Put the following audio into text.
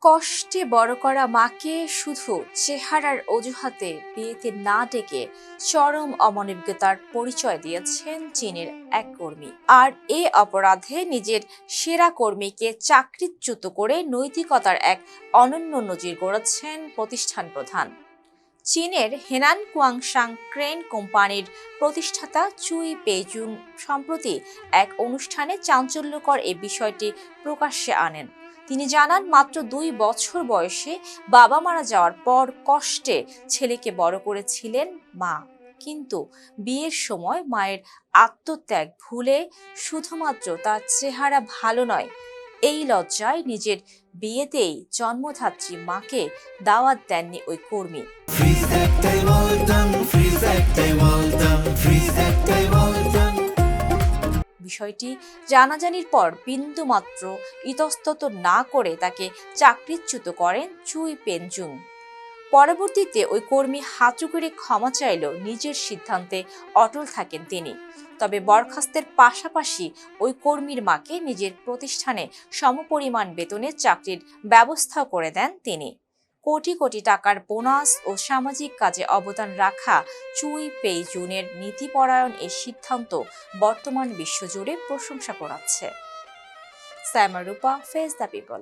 কষ্টে বড় করা মাকে শুধু চেহারার অজুহাতে বিয়েতে না ডেকে চরম অমানবিকতার পরিচয় দিয়েছেন চীনের এক কর্মী। আর এ অপরাধে নিজের সেরা কর্মীকে চাকরিচ্যুত করে নৈতিকতার এক অনন্য নজির গড়েছেন প্রতিষ্ঠান প্রধান। চীনের হেনান কুয়াংশাং ক্রেন কোম্পানির প্রতিষ্ঠাতা চুই পেইজুং সম্প্রতি এক অনুষ্ঠানে চাঞ্চল্যকর এই বিষয়টি প্রকাশ্যে আনেন। তিনি জানান, মাত্র 2 বছর বয়সে বাবা মারা যাওয়ার পর কষ্টে ছেলেকে বড় করেছিলেন মা, কিন্তু বিয়ের সময় মায়ের আত্মত্যাগ ভুলে শুধুমাত্র তার চেহারা ভালো নয় এই লজ্জায় নিজের বিয়েতেই জন্মধাত্রী মাকে দাওয়াত দেননি ওই কর্মী। বিষয়টি জানাজানির পর বিন্দুমাত্র ইতস্তত না করে তাকে চাকরিচ্যুত করেন চুই পেনজুং। পরবর্তীতে ওই কর্মী হাঁটু করে ক্ষমা চাইলেও নিজের সিদ্ধান্তে অটল থাকেন তিনি। তবে বরখাস্তের পাশাপাশি ওই কর্মীর মাকে নিজের প্রতিষ্ঠানে সমপরিমাণ বেতনের চাকরির ব্যবস্থা করে দেন তিনি। কোটি কোটি টাকার বোনাস ও সামাজিক কাজে অবদান রাখা চুই পেইজুনের নীতিপরায়ণ এই সিদ্ধান্ত বর্তমান বিশ্বজুড়ে প্রশংসা কুড়াচ্ছে। সাইমা রূপা, ফেস দ্য পিপল।